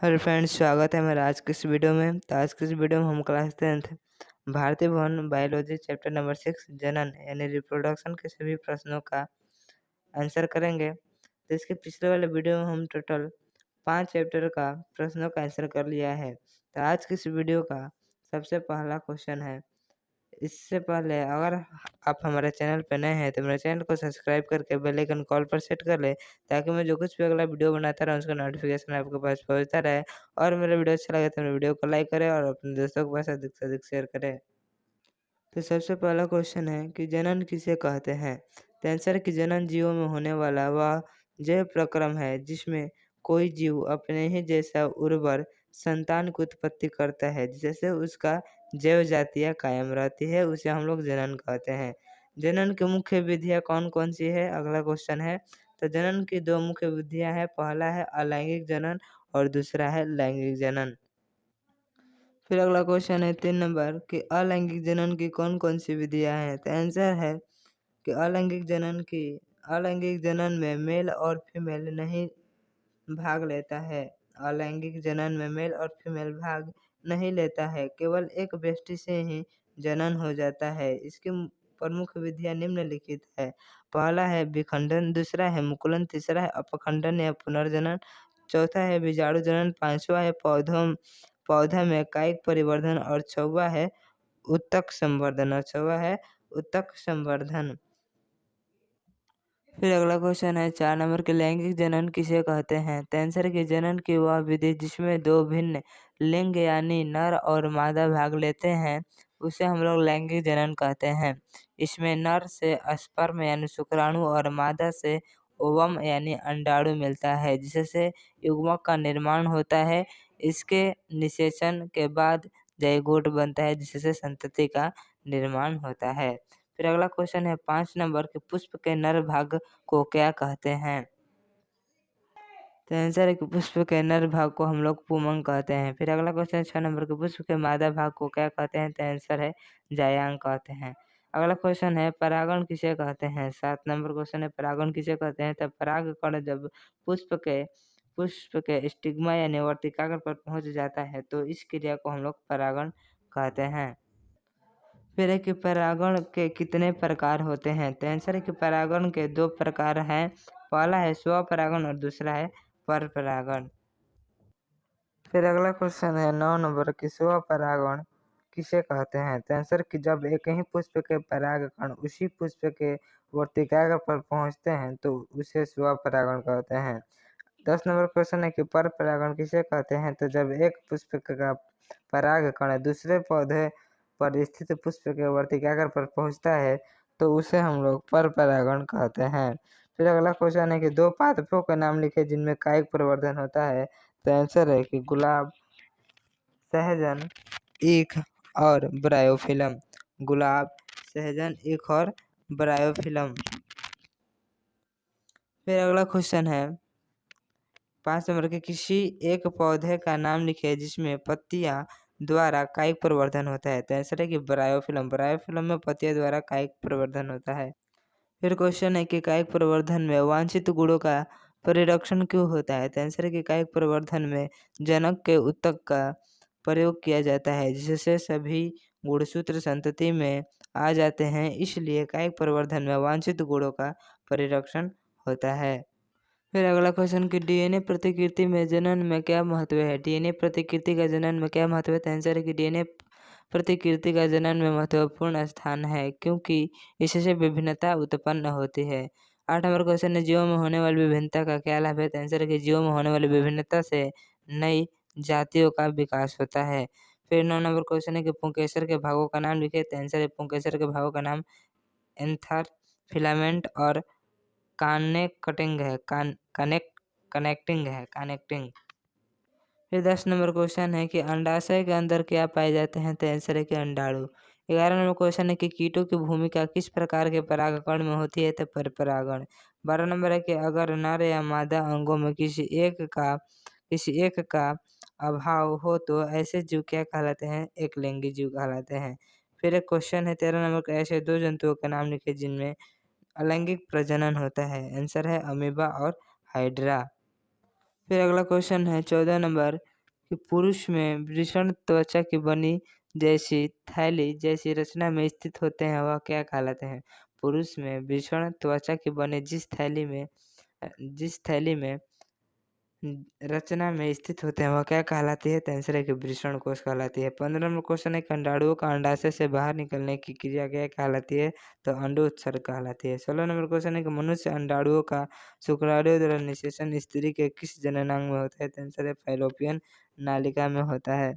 Hello friends, स्वागत है मेरा आज के इस वीडियो में। तो आज के इस वीडियो में हम क्लास 10th भारतीय भवन बायोलॉजी चैप्टर नंबर 6 जनन यानी रिप्रोडक्शन के सभी प्रश्नों का आंसर करेंगे। तो इसके पिछले वाले वीडियो में हम टोटल 5 चैप्टर का प्रश्नों का आंसर कर लिया है। तो आज की इस वीडियो का सबसे पहला क्वेश्चन है। इससे पहले अगर आप हमारे चैनल पर नए हैं तो मेरे चैनल को सब्सक्राइब करके बेल आइकन कॉल पर सेट कर ले, ताकि मैं जो कुछ भी अगला वीडियो बनाता रहा उसका नोटिफिकेशन आपके पास पहुंचता रहे। और मेरा वीडियो अच्छा लगे तो मेरे वीडियो को लाइक करें और अपने दोस्तों के पास अधिक से अधिक शेयर करें। तो सबसे पहला क्वेश्चन है कि जनन किसे कहते हैं। तो आंसर कि जनन जीवों में होने वाला वह जैव प्रक्रम है जिसमें कोई जीव अपने ही जैसा उर्वर संतान की उत्पत्ति करता है, जिससे उसका जैव जातियाँ कायम रहती है, उसे हम लोग जनन कहते हैं। जनन की मुख्य विधियाँ कौन कौन सी है, अगला क्वेश्चन है। तो जनन की दो मुख्य विधियाँ हैं, पहला है अलैंगिक जनन और दूसरा है लैंगिक जनन। फिर अगला क्वेश्चन है 3 नंबर कि अलैंगिक जनन की कौन कौन सी विधियाँ हैं। तो आंसर है कि अलैंगिक जनन में मेल और फीमेल नहीं भाग लेता है। अलैंगिक जनन में मेल और फीमेल भाग नहीं लेता है, केवल एक व्यक्ति से ही जनन हो जाता है। इसकी प्रमुख विधियाँ निम्नलिखित है। पहला है विखंडन, दूसरा है मुकुलन, तीसरा है अपखंडन या पुनर्जनन, चौथा है बीजाणु जनन, पांचवा है पौधा में कायिक परिवर्धन और छठवां है उत्तक संवर्धन। फिर अगला क्वेश्चन है 4 नंबर के लैंगिक जनन किसे कहते हैं। तो आंसर की जनन की वह विधि जिसमें दो भिन्न लिंग यानी नर और मादा भाग लेते हैं, उसे हम लोग लैंगिक जनन कहते हैं। इसमें नर से स्पर्म यानी शुक्राणु और मादा से ओवम यानी अंडाणु मिलता है, जिससे युग्मक का निर्माण होता है। इसके निषेचन के बाद जाइगोट बनता है, जिससे संतति का निर्माण होता है। फिर अगला क्वेश्चन है 5 नंबर के पुष्प के नर भाग को क्या कहते हैं। तो आंसर है कि पुष्प के नर भाग को हम लोग पुमंग कहते हैं। फिर अगला क्वेश्चन 6 नंबर के पुष्प के मादा भाग को क्या कहते हैं। तो आंसर है जायांग कहते हैं। अगला क्वेश्चन है परागण किसे कहते हैं। 7 नंबर क्वेश्चन है परागण किसे कहते हैं। तो परागकण जब पुष्प के स्टिग्मा यानी वर्तिकाग्र पर पहुंच जाता है तो इस क्रिया को हम लोग परागण कहते हैं। फिर है कि परागण के कितने प्रकार होते हैं। तो आंसर है कि परागण के 2 प्रकार हैं। पहला है स्वपरागण और दूसरा है पर परागण। फिर अगला क्वेश्चन है 9 नंबर की स्वपरागण किसे कहते हैं। तो आंसर कि जब एक ही पुष्प के परागकण उसी पुष्प के वर्तिकाग्र पर पहुंचते हैं तो उसे स्वपरागण कहते हैं। 10 नंबर क्वेश्चन है कि पर परागण किसे कहते हैं। तो जब एक पुष्प का परागकण दूसरे पौधे पर स्थित पुष्प के वर्तिकाग्र पर पहुंचता है तो उसे हम लोग पर परागण कहते हैं। फिर अगला क्वेश्चन है कि 2 पादपों के नाम लिखे जिनमें कायिक प्रवर्धन होता है। तो आंसर है कि गुलाब, सहजन, ईख और ब्रायोफिलम। गुलाब, सहजन, ईख और ब्रायोफिलम। फिर अगला क्वेश्चन है 5 नंबर के किसी एक पौधे का नाम लिखिए जिसमें पत्तियां द्वारा कायिक प्रवर्धन होता है। तो आंसर है कि ब्रायोफिलम में पत्तियों द्वारा कायिक प्रवर्धन होता है। फिर क्वेश्चन है कि कायिक प्रवर्धन में वांछित गुणों का परिरक्षण क्यों होता है। तो आंसर है कि कायिक प्रवर्धन में जनक के उत्तक का प्रयोग किया जाता है, जिससे सभी गुणसूत्र संतति में आ जाते हैं, इसलिए कायिक प्रवर्धन में वांछित गुणों का परिरक्षण होता है। फिर अगला क्वेश्चन कि डीएनए प्रतिकृति में जनन में क्या महत्व है। डीएनए प्रतिकृति का जनन में क्या महत्व है। तो आंसर है कि डीएनए प्रतिकृति का जनन में महत्वपूर्ण स्थान है, क्योंकि इससे विभिन्नता उत्पन्न होती है। 8 नंबर क्वेश्चन है जीवों में होने वाली विभिन्नता का क्या लाभ है। तो आंसर है कि जीवों में होने वाली विभिन्नता से नई जातियों का विकास होता है। फिर 9 नंबर क्वेश्चन है कि पुंकेसर के भागों का नाम लिखिए। तो आंसर है पुंकेसर के भागों का नाम एंथर, फिलामेंट और कनेक्टिंग। फिर 10 नंबर क्वेश्चन है कि अंडाशय के अंदर क्या पाए जाते हैं। तो आंसर है कि अंडाणु। 11 नंबर क्वेश्चन है कि कीटों की भूमिका किस प्रकार के परागकण में होती है। तो पर परागण। 12 नंबर है कि अगर नर या मादा अंगों में किसी एक का अभाव हो तो ऐसे जीव क्या कहलाते हैं। एक लिंगी जीव कहलाते हैं। फिर एक क्वेश्चन है 13 नंबर का, ऐसे 2 जंतुओं के नाम लिखे जिनमें अलैंगिक प्रजनन होता है। आंसर है अमीबा और हाइड्रा। फिर अगला क्वेश्चन है 14 नंबर कि पुरुष में वृषण त्वचा की बनी जैसी थैली जैसी रचना में स्थित होते हैं वह क्या कहलाते हैं? पुरुष में वृषण त्वचा की बने जिस थैली में रचना में स्थित होते हैं वह क्या कहलाती है? तो आंसर है कि वृषण कोश कहलाती है। 15 नंबर क्वेश्चन है कि अंडाणुओं का अंडाशय से बाहर निकलने की क्रिया क्या कहलाती है? तो अंडोत्सर्ग कहलाती है। 16 नंबर क्वेश्चन है कि मनुष्य अंडाणुओं का शुक्राणुओं द्वारा निषेचन स्त्री के किस जननांग में होता है? तो आंसर है फैलोपियन नालिका में होता है।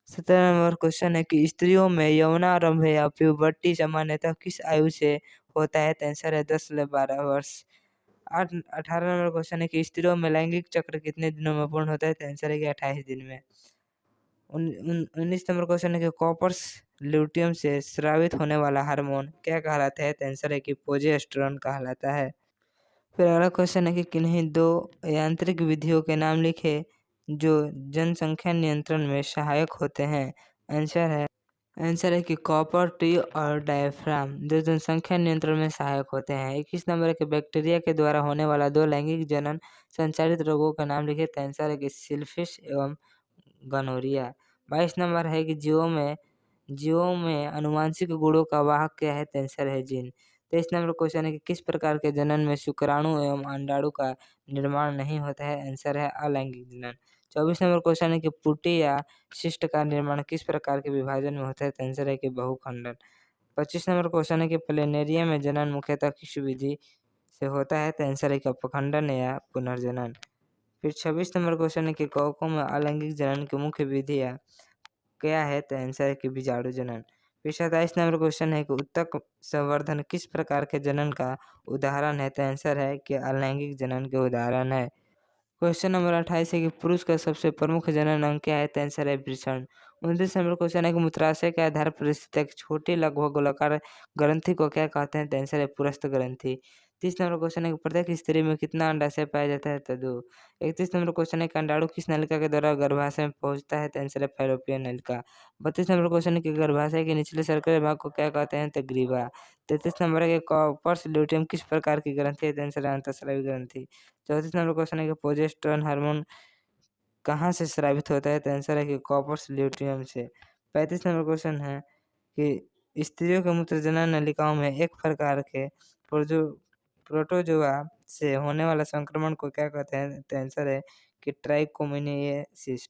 17 नंबर क्वेश्चन है कि स्त्रियों में यौनारंभ या प्यूबर्टी सामान्यतः किस आयु से होता है? तो आंसर है 10 से 12 वर्ष। 18 नंबर क्वेश्चन है कि स्त्रियों में लैंगिक चक्र कितने दिनों में पूर्ण होता है? तो आंसर है कि 28 दिन में। 19 नंबर क्वेश्चन है कि कॉपर्स ल्यूटियम से स्रावित होने वाला हार्मोन क्या कहलाता है? तो आंसर है कि प्रोजेस्टेरोन कहलाता है। फिर अगला क्वेश्चन है कि किन्हीं दो यांत्रिक विधियों के नाम लिखे जो जनसंख्या नियंत्रण में सहायक होते हैं? आंसर है कि कॉपर टी और डायफ्राम जो जनसंख्या नियंत्रण में सहायक होते हैं। 21 नंबर के बैक्टीरिया के द्वारा होने वाला दो लैंगिक जनन संचारित रोगों का नाम लिखे। तो आंसर है कि सिल्फिश एवं गनोरिया। 22 नंबर है कि जीवों में आनुवांशिक गुणों का वाहक क्या है? तो आंसर है जीन। 23 नंबर क्वेश्चन है कि किस प्रकार के जनन में शुक्राणु एवं अंडाणु का निर्माण नहीं होता है? आंसर है अलैंगिक जनन। 24 नंबर क्वेश्चन है कि पुटी या शिष्ट का निर्माण किस प्रकार के विभाजन में होता है? तो आंसर है कि बहुखंडन। 25 नंबर क्वेश्चन है कि प्लेनेरिया में जनन मुख्यतः किस विधि से होता है? तो आंसर है कि अपखंडन या पुनर्जनन। फिर 26 नंबर क्वेश्चन है कि कौकों में अलैंगिक जनन की मुख्य विधियाँ क्या है? तो आंसर है कि बीजाणु जनन। फिर 27 नंबर क्वेश्चन है कि उत्तक संवर्धन किस प्रकार के जनन का उदाहरण है? तो आंसर है कि अलैंगिक जनन के उदाहरण है। क्वेश्चन नंबर 28 है कि पुरुष का सबसे प्रमुख जनन अंग क्या है? तो आंसर है वृषण। 29 नंबर क्वेश्चन है कि मूत्राशय के आधार पर स्थित एक छोटी लगभग गोलाकार ग्रंथि को क्या कहते हैं? तो आंसर है पुरस्थ ग्रंथि। 30 नंबर क्वेश्चन है कि प्रत्येक स्त्री में कितना अंडाशय पाया जाता है? तो 2। 31 नंबर क्वेश्चन है कि अंडाणु किस नलिका के द्वारा गर्भाशय में पहुंचता है? तो आंसर है फैलोपियन नलिका। 32 नंबर क्वेश्चन है कि गर्भाशय के निचले सर्कल भाग को क्या कहते हैं? तो ग्रीवा। 33 नंबर है कि कॉपर्स ल्यूटियम किस प्रकार की ग्रंथि है? तो आंसर है अंतःस्रावी ग्रंथि। 34 नंबर क्वेश्चन है कि प्रोजेस्टेरोन हार्मोन कहाँ से स्रावित होता है? तो आंसर है कि कॉपर्स ल्यूटियम से। 35 नंबर क्वेश्चन है कि स्त्रियों के मूत्रजनन नलिकाओं में एक प्रकार के प्रोटोजोआ से होने वाला संक्रमण को क्या कहते हैं? तो आंसर है कि ट्राइकोमोनियसिस।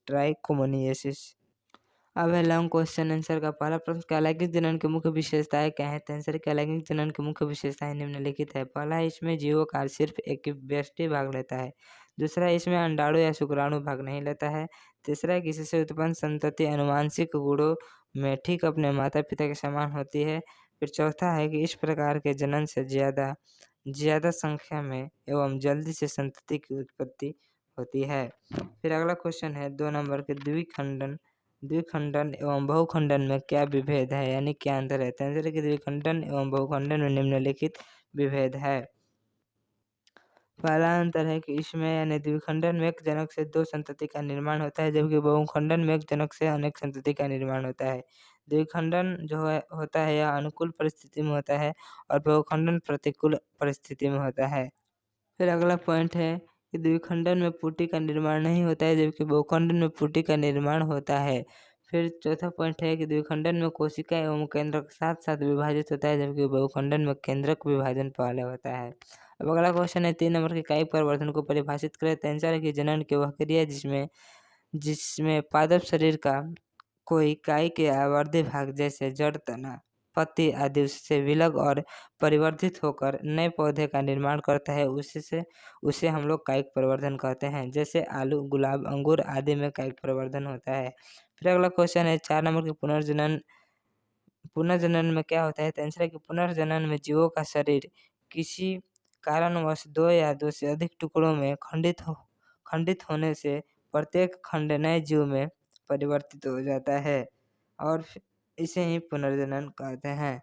अब है लॉन्ग क्वेश्चन आंसर का पहला प्रश्न कि अलैंगिक जनन की मुख्य विशेषताएं क्या है? तो आंसर है कि अलैंगिक जनन की मुख्य विशेषताएं निम्नलिखित है। पहला, इसमें जीवों सिर्फ एक व्यष्टि भाग लेता है। दूसरा, इसमें अंडाणु या शुक्राणु भाग नहीं लेता है। तीसरा, किसी से उत्पन्न संतति आनुवांशिक गुणों में ठीक अपने माता पिता के समान होती है। फिर चौथा है कि इस प्रकार के जनन से ज्यादा संख्या में एवं जल्दी से संतति की उत्पत्ति होती है। फिर अगला क्वेश्चन है 2 नंबर के द्विखंडन एवं बहुखंडन में क्या विभेद है, यानी क्या अंतर है? तो आंसर है कि द्विखंडन एवं बहुखंडन में निम्नलिखित विभेद है। पहला अंतर है कि इसमें यानी द्विखंडन में एक जनक से दो संतति का निर्माण होता है, जबकि बहुखंडन में एक जनक से अनेक संतति का निर्माण होता है। द्विखंडन जो है होता है यह अनुकूल परिस्थिति में होता है और बहुखंडन प्रतिकूल परिस्थिति में होता है। फिर अगला पॉइंट है कि द्विखंडन में पुटी का निर्माण नहीं होता है, जबकि बहुखंडन में पुटी का निर्माण होता है। फिर चौथा पॉइंट है कि द्विखंडन में कोशिका एवं केंद्रक साथ साथ विभाजित होता है, जबकि बहुखंडन में केंद्रक विभाजन पहले होता है। अब अगला क्वेश्चन है 3 नंबर के कायिक परिवर्तन को परिभाषित करें। तो आंसर है कि जनन की वह क्रिया जिसमें पादप शरीर का कोई कायिक या आवर्धी भाग जैसे जड़, तना, पत्ती आदि उससे विलग और परिवर्धित होकर नए पौधे का निर्माण करता है, उसे हम लोग कायिक परिवर्धन कहते हैं। जैसे आलू, गुलाब, अंगूर आदि में कायिक परिवर्धन होता है। फिर अगला क्वेश्चन है 4 नंबर के पुनर्जनन में क्या होता है? तो आंसर है कि पुनर्जनन में जीवों का शरीर किसी कारणवश दो या दो से अधिक टुकड़ों में खंडित होने से प्रत्येक खंड नए जीव में परिवर्तित हो जाता है और इसे ही पुनर्जनन कहते हैं।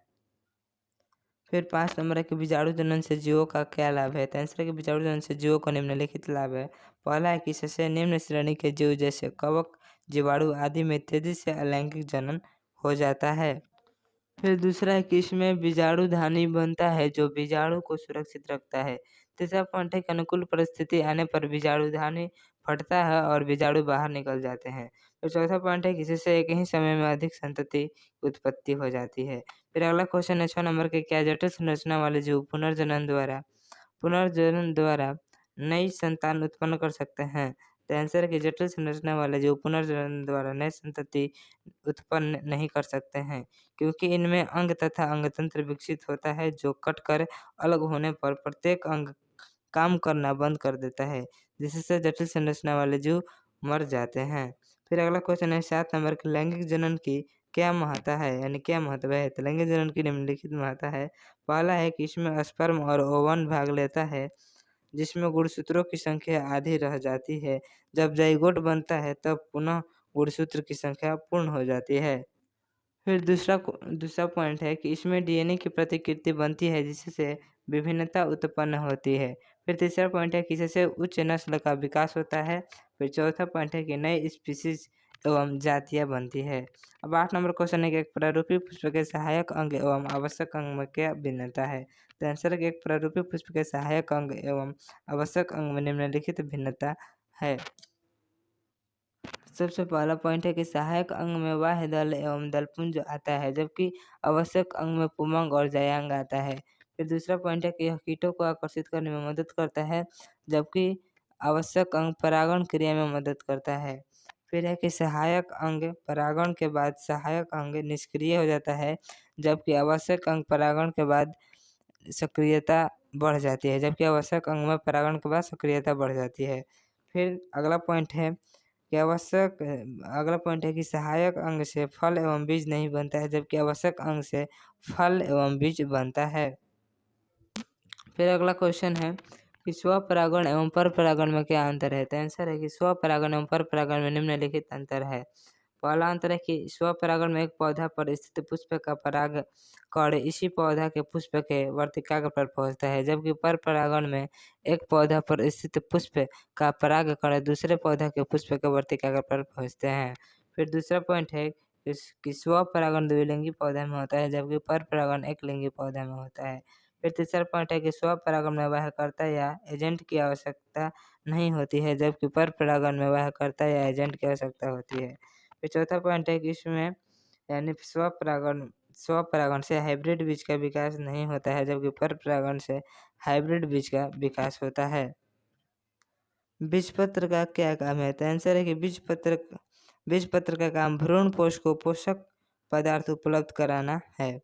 फिर 5 नंबर है कि बीजाणु जनन से जीवों का क्या लाभ है? तो आंसर है कि बीजाणु जनन से जीवों को निम्नलिखित लाभ है। पहला है कि इससे निम्न श्रेणी के जीव जैसे कवक, जीवाणु आदि में तेजी से अलैंगिक जनन हो जाता है। फिर दूसरा है कि इसमें बीजाणुधानी बनता है जो बीजाणु को सुरक्षित रखता है। तीसरा पॉइंट है कि अनुकूल परिस्थिति आने पर बीजाणुधानी फटता है और बीजाणु बाहर निकल जाते हैं। तो चौथा पॉइंट है कि इससे एक ही समय में अधिक संतति की उत्पत्ति हो जाती है। फिर अगला क्वेश्चन है 6 नंबर के, क्या जटिल संरचना वाले जीव पुनर्जनन द्वारा नई संतान उत्पन्न कर सकते हैं? तो आंसर है कि जटिल संरचना वाले जीव पुनर्जनन द्वारा नई संतति उत्पन्न नहीं कर सकते हैं, क्योंकि इनमें अंग तथा अंगतंत्र विकसित होता है जो कटकर अलग होने पर प्रत्येक अंग काम करना बंद कर देता है, जिससे जटिल संरचना वाले जीव मर जाते हैं। फिर अगला क्वेश्चन है 7 नंबर के, लैंगिक जनन की क्या महत्ता है, यानी क्या महत्व है? तो लैंगिक जनन की निम्नलिखित महत्ता है। पहला है कि इसमें स्पर्म और ओवन भाग लेता है, जिसमें गुणसूत्रों की संख्या आधी रह जाती है। जब जाइगोट बनता है तब पुनः गुणसूत्र की संख्या पूर्ण हो जाती है। फिर दूसरा पॉइंट है कि इसमें डीएनए की प्रतिकृति बनती है, जिससे विभिन्नता उत्पन्न होती है। फिर तीसरा पॉइंट है कि इससे उच्च नस्ल का विकास होता है। फिर चौथा पॉइंट है कि नई स्पीसीज एवं जातियां बनती है। अब 8 नंबर क्वेश्चन है कि एक प्रारूपी पुष्प के सहायक अंग एवं आवश्यक अंग में क्या भिन्नता है? तो आंसर है कि एक प्रारूपी पुष्प के सहायक अंग एवं आवश्यक अंग में निम्नलिखित भिन्नता है। सबसे पहला पॉइंट है कि सहायक अंग में बाह्य दल एवं दलपुंज आता है, जबकि आवश्यक अंग में पुमंग और जायांग आता है। फिर दूसरा पॉइंट है कि यह कीटों को आकर्षित करने में मदद करता है, जबकि आवश्यक अंग परागण क्रिया में मदद करता है। फिर है कि सहायक अंग परागण के बाद सहायक अंग निष्क्रिय हो जाता है, जबकि आवश्यक अंग परागण के बाद सक्रियता बढ़ जाती है, जबकि आवश्यक अंग में परागण के बाद सक्रियता बढ़ जाती है। फिर अगला पॉइंट है कि सहायक अंग से फल एवं बीज नहीं बनता है, जबकि आवश्यक अंग से फल एवं बीज बनता है। फिर अगला क्वेश्चन है कि स्वपरागण एवं परपरागण में क्या अंतर है? तो आंसर है कि स्वपरागण एवं परपरागण में निम्नलिखित अंतर है। पहला अंतर है कि स्वपरागण में एक पौधा पर स्थित पुष्प का पराग कण इसी पौधा के पुष्प के वर्तिकाग्र पर पहुंचता है, जबकि परपरागण में एक पौधा पर स्थित पुष्प का पराग कण दूसरे पौधा के पुष्प के वर्तिकाग्र पर पहुंचते हैं। फिर दूसरा पॉइंट है कि स्वपरागण द्विलिंगी पौधे में होता है, जबकि परपरागण एक लिंगी पौधे में होता है। फिर तीसरा पॉइंट है कि स्वपरागण में वाहकर्ता या एजेंट की आवश्यकता नहीं होती है, जबकि परपरागण में वाहकर्ता या एजेंट की आवश्यकता होती है। फिर चौथा पॉइंट है कि इसमें यानी स्वपरागण से हाइब्रिड बीज का विकास नहीं होता है, जबकि परपरागण से हाइब्रिड बीज का विकास होता है। बीजपत्र का क्या काम है? तो आंसर है कि बीजपत्र का काम भ्रूण कोश को पोषक पदार्थ उपलब्ध कराना है।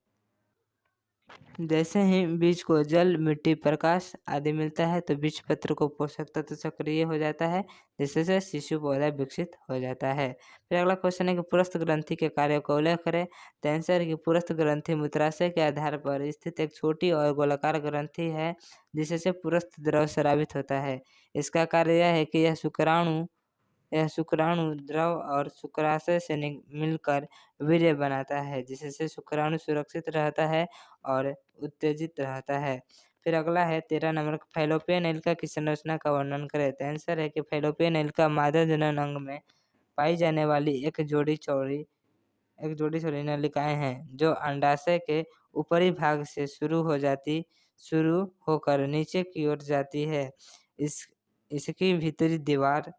जैसे ही बीज को जल, मिट्टी, प्रकाश आदि मिलता है तो बीजपत्र को पोषक तत्व सक्रिय हो जाता है, जिससे शिशु पौधा विकसित हो जाता है। फिर अगला क्वेश्चन है कि पुरस्थ ग्रंथि के कार्य को उल्लेख करें। तो आंसर है कि पुरस्थ ग्रंथि मूत्राशय के आधार पर स्थित एक छोटी और गोलाकार ग्रंथि है, जिससे पुरस्थ द्रव स्रावित होता है। इसका कार्य यह है कि यह शुक्राणु द्रव और शुक्राशय से मिलकर वीर्य बनाता है, जिससे शुक्राणु सुरक्षित रहता है और उत्तेजित रहता है। फिर अगला है 13 नंबर, फैलोपियन नलिका की संरचना का वर्णन करें। तो आंसर है कि फैलोपियन नलिका मादा जनन अंग में पाई जाने वाली एक जोड़ी चौड़ी नलिकाएं हैं, जो अंडाशय के ऊपरी भाग से शुरू होकर नीचे की ओर जाती है। इसकी भीतरी दीवार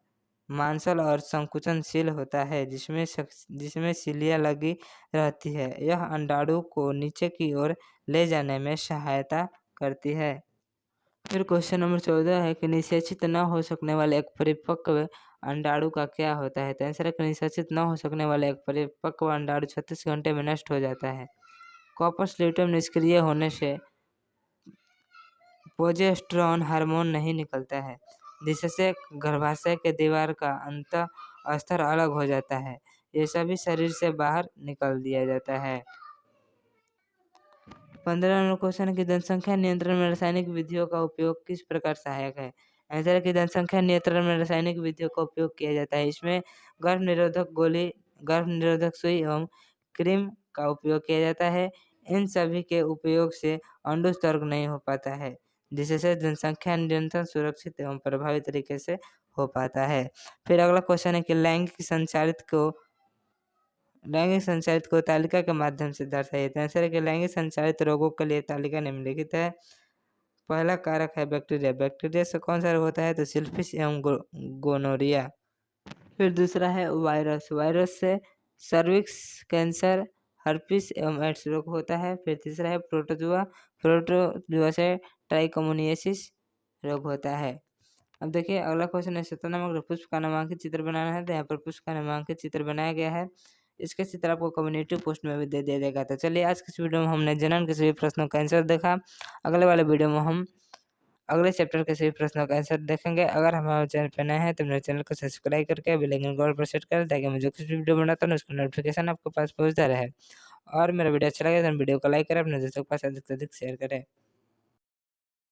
मांसल और संकुचनशील होता है, जिसमें सिलिया लगी रहती है। यह अंडाणु को नीचे की ओर ले जाने में सहायता करती है। फिर क्वेश्चन नंबर 14 है कि निषेचित न हो सकने वाले एक परिपक्व अंडाणु का क्या होता है? तो आंसर है कि निषेचित न हो सकने वाले एक परिपक्व अंडाणु 36 घंटे में नष्ट हो जाता है। कॉर्पस ल्यूटेम निष्क्रिय होने से प्रोजेस्टेरॉन हार्मोन नहीं निकलता है, जिससे गर्भाशय के दीवार का अंत स्तर अलग हो जाता है। ये सभी शरीर से बाहर निकल दिया जाता है। 15 नंबर क्वेश्चन है कि जनसंख्या नियंत्रण में रासायनिक विधियों का उपयोग किस प्रकार सहायक है? आंसर है कि जनसंख्या नियंत्रण में रासायनिक विधियों का उपयोग किया जाता है। इसमें गर्भ निरोधक सुई एवं क्रीम का उपयोग किया जाता है। इन सभी के उपयोग से अंडोत्सर्ग नहीं हो पाता है, जिससे जनसंख्या नियंत्रण सुरक्षित एवं प्रभावी तरीके से हो पाता है। फिर अगला क्वेश्चन है कि लैंगिक संचारित को तालिका के माध्यम से दर्शाइए। तो आंसर है कि लैंगिक संचारित रोगों के लिए तालिका निम्नलिखित है। पहला कारक है बैक्टीरिया। बैक्टीरिया से कौन सा रोग होता है? तो सिल्फिश एवं गोनोरिया। फिर दूसरा है वायरस। वायरस से सर्विक्स कैंसर, हर्पिस एवं एड्स रोग होता है। फिर तीसरा है प्रोटोजुआ। प्रोटोजुआ से ट्राइकोमोनियासिस रोग होता है। अब देखिए अगला क्वेश्चन है, सतह नामक पुष्प का नामांकित चित्र बनाना है। तो यहाँ पर पुष्प का नामांकित चित्र बनाया गया है। इसका चित्र आपको कम्युनिटी पोस्ट में भी दे दिया जाएगा। तो चलिए आज के इस वीडियो में हमने जनन के सभी प्रश्नों का आंसर देखा। अगले वाले वीडियो में हम अगले चैप्टर के सभी प्रश्नों का आंसर देखेंगे। अगर हमारे चैनल पर नए हैं तो मेरे चैनल को सब्सक्राइब करके बेल आइकन को ऑल पर सेट करें, ताकि मैं जो कुछ भी वीडियो बनाता हूँ उसका नोटिफिकेशन आपके पास पहुँचता रहे। और मेरा वीडियो अच्छा लगे तो वीडियो को लाइक करें, अपने दोस्तों के पास अधिक से अधिक शेयर करें।